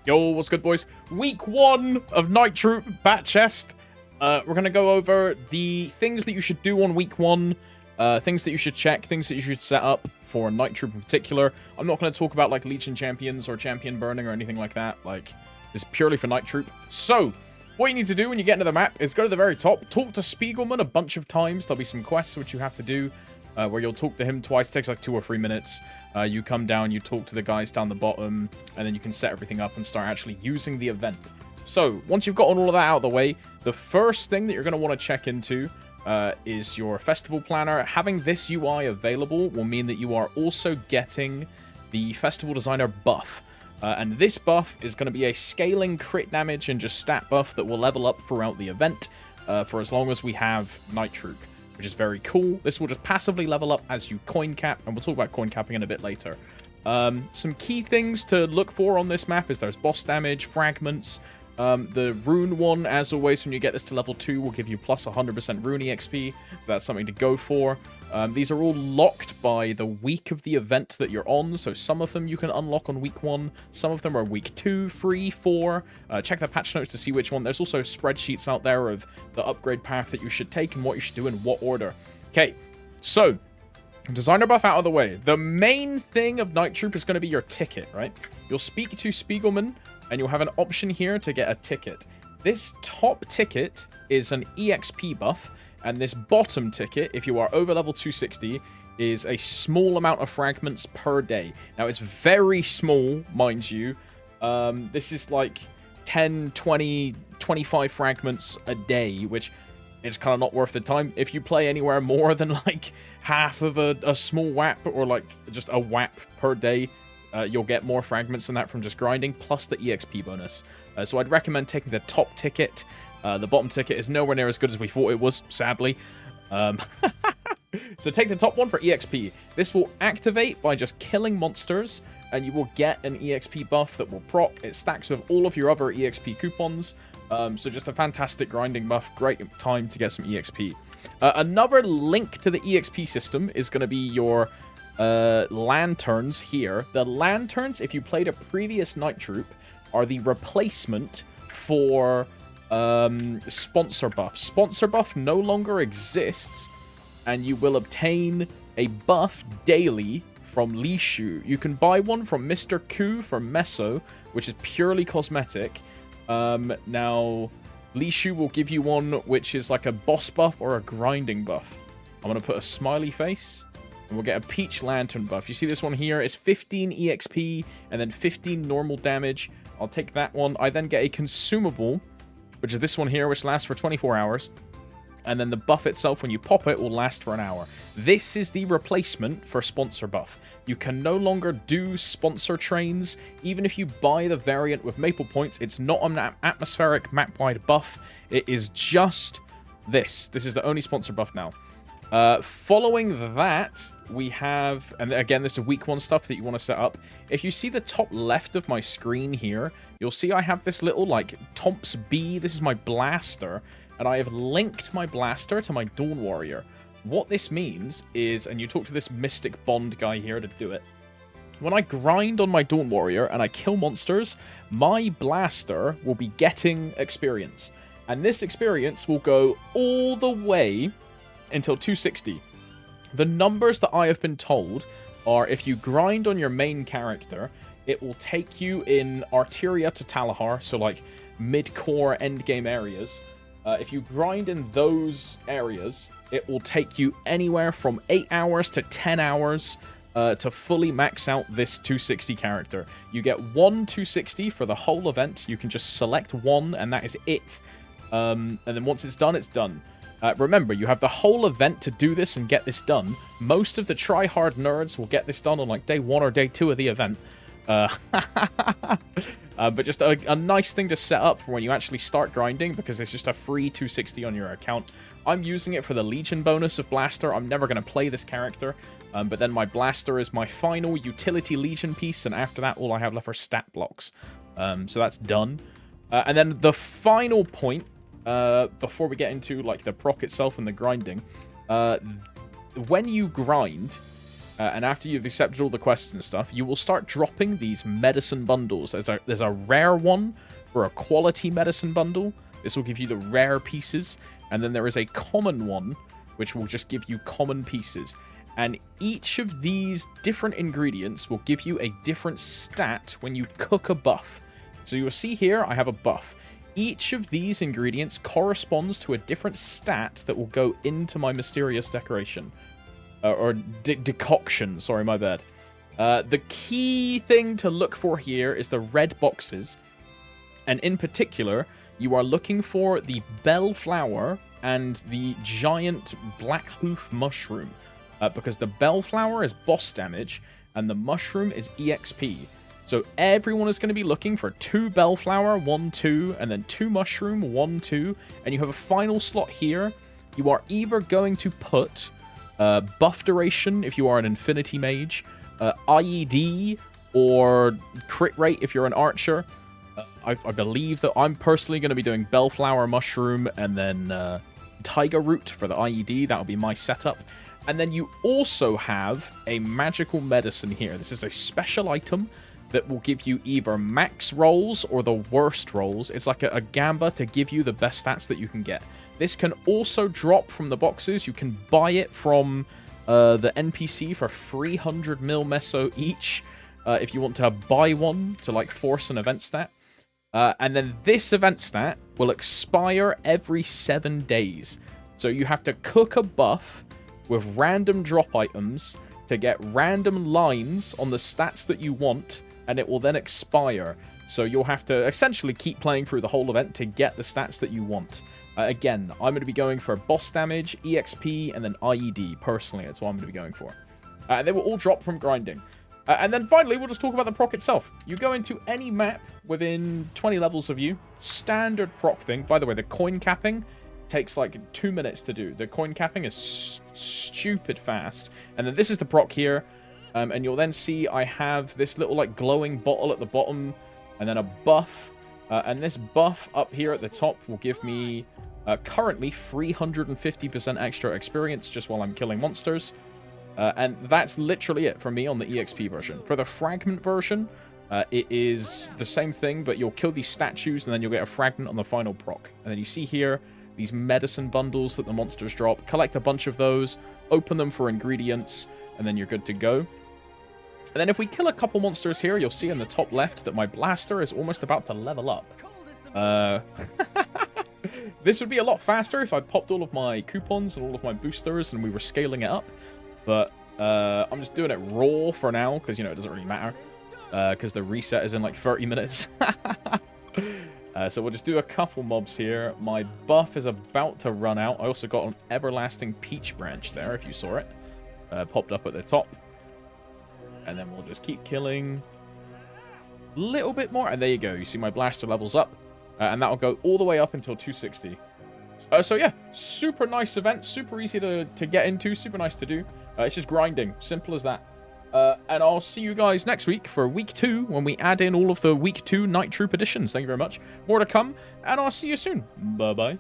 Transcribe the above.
Yo, what's good, boys? Week 1 of Night Troupe Bat Chest. We're going to go over the things that you should do on week 1, things that you should check, things that you should set up for Night Troupe in particular. I'm not going to talk about, like, Legion champions or champion burning or anything like that. Like, it's purely for Night Troupe. So, what you need to do when you get into the map is go to the very top, talk to Spiegelman a bunch of times. There'll be some quests which you have to do, where you'll talk to him twice. It takes like 2 or 3 minutes. You come down, you talk to the guys down the bottom, and then you can set everything up and start actually using the event. So, once you've gotten all of that out of the way, the first thing that you're going to want to check into is your festival planner. Having this UI available will mean that you are also getting the festival designer buff. And this buff is going to be a scaling crit damage and just stat buff that will level up throughout the event for as long as we have Night Troupe, which is very cool. This will just passively level up as you coin cap, and we'll talk about coin capping in a bit later. Some key things to look for on this map is there's boss damage, fragments. The rune one, as always, when you get this to level 2, will give you plus 100% rune EXP, so that's something to go for. These are all locked by the week of the event that you're on, so some of them you can unlock on week 1, some of them are week 2, 3, 4. Check the patch notes to see which one. There's also spreadsheets out there of the upgrade path that you should take and what you should do in what order. Okay, so designer buff out of the way. The main thing of Night Troupe is going to be your ticket, right? You'll speak to Spiegelman, and you'll have an option here to get a ticket. This top ticket is an EXP buff, and this bottom ticket, if you are over level 260, is a small amount of fragments per day. Now, it's very small, mind you. This is like 10, 20, 25 fragments a day, which is kind of not worth the time. If you play anywhere more than like half of a small WAP, or like just a WAP per day, you'll get more fragments than that from just grinding, plus the EXP bonus. So I'd recommend taking the top ticket. The bottom ticket is nowhere near as good as we thought it was, sadly. So take the top one for EXP. This will activate by just killing monsters, and you will get an EXP buff that will proc. It stacks with all of your other EXP coupons. So just a fantastic grinding buff. Great time to get some EXP. Another link to the EXP system is going to be your lanterns here. The lanterns, if you played a previous Night Troupe, are the replacement for sponsor buff. Sponsor buff no longer exists, and you will obtain a buff daily from Lishu. You can buy one from Mr. Ku from Meso, which is purely cosmetic. Now, Lishu will give you one which is like a boss buff or a grinding buff. I'm going to put a smiley face, and we'll get a Peach Lantern buff. You see this one here? It's 15 EXP and then 15 normal damage. I'll take that one. I then get a consumable, which is this one here, which lasts for 24 hours. And then the buff itself, when you pop it, will last for an hour. This is the replacement for sponsor buff. You can no longer do sponsor trains. Even if you buy the variant with Maple points, it's not an atmospheric map-wide buff. It is just this. This is the only sponsor buff now. Following that, we have, and again, this is week 1 stuff that you want to set up. If you see the top left of my screen here, you'll see I have this little, like, Tomps B. This is my blaster, and I have linked my blaster to my Dawn Warrior. What this means is, and you talk to this Mystic Bond guy here to do it, when I grind on my Dawn Warrior and I kill monsters, my blaster will be getting experience. And this experience will go all the way until 260. The numbers that I have been told are, if you grind on your main character, it will take you in Arteria to Talahar, so like mid-core endgame areas. If you grind in those areas, it will take you anywhere from 8 hours to 10 hours to fully max out this 260 character. You get one 260 for the whole event. You can just select one, and that is it. And then once it's done, it's done. Remember, you have the whole event to do this and get this done. Most of the try-hard nerds will get this done on like day 1 or day 2 of the event. But just a nice thing to set up for when you actually start grinding, because it's just a free 260 on your account. I'm using it for the Legion bonus of Blaster. I'm never going to play this character. But then my Blaster is my final utility Legion piece, and after that, all I have left are stat blocks. So that's done. And then the final point, before we get into like the proc itself and the grinding, when you grind, and after you've accepted all the quests and stuff, you will start dropping these medicine bundles. There's a rare one for a quality medicine bundle. This will give you the rare pieces. And then there is a common one, which will just give you common pieces. And each of these different ingredients will give you a different stat when you cook a buff. So you'll see here, I have a buff. Each of these ingredients corresponds to a different stat that will go into my mysterious decoration. Decoction, sorry, my bad. The key thing to look for here is the red boxes. And in particular, you are looking for the bellflower and the giant black hoof mushroom. Because the bellflower is boss damage, and the mushroom is EXP. So everyone is going to be looking for 2 bellflower, 1, 2, and then 2 mushroom, 1, 2. And you have a final slot here. You are either going to put buff duration if you are an infinity mage, IED, or crit rate if you're an archer. I believe that I'm personally going to be doing bellflower, mushroom, and then tiger root for the IED. That'll be my setup. And then you also have a magical medicine here. This is a special item that will give you either max rolls or the worst rolls. It's like a gamba to give you the best stats that you can get. This can also drop from the boxes. You can buy it from the NPC for 300 mil meso each if you want to buy one to like force an event stat. And then this event stat will expire every 7 days. So you have to cook a buff with random drop items to get random lines on the stats that you want, and it will then expire. So you'll have to essentially keep playing through the whole event to get the stats that you want. Again, I'm going to be going for boss damage, EXP, and then IED. Personally, that's what I'm going to be going for. And they will all drop from grinding. And then finally, we'll just talk about the proc itself. You go into any map within 20 levels of you. Standard proc thing. By the way, the coin capping takes like 2 minutes to do. The coin capping is stupid fast. And then this is the proc here. And you'll then see I have this little like glowing bottle at the bottom. And then a buff. And this buff up here at the top will give me currently 350% extra experience just while I'm killing monsters. And that's literally it for me on the EXP version. For the fragment version, it is the same thing, but you'll kill these statues and then you'll get a fragment on the final proc. And then you see here these medicine bundles that the monsters drop. Collect a bunch of those, open them for ingredients, and then you're good to go. And then if we kill a couple monsters here, you'll see in the top left that my blaster is almost about to level up. This would be a lot faster if I popped all of my coupons and all of my boosters and we were scaling it up. But I'm just doing it raw for now because, you know, it doesn't really matter. Because the reset is in like 30 minutes. So we'll just do a couple mobs here. My buff is about to run out. I also got an everlasting peach branch there, if you saw it. Popped up at the top. And then we'll just keep killing a little bit more. And there you go. You see my blaster levels up. And that'll go all the way up until 260. So yeah, super nice event. Super easy to get into. Super nice to do. It's just grinding. Simple as that. And I'll see you guys next week for week 2 when we add in all of the week 2 Night Troupe editions. Thank you very much. More to come. And I'll see you soon. Bye-bye.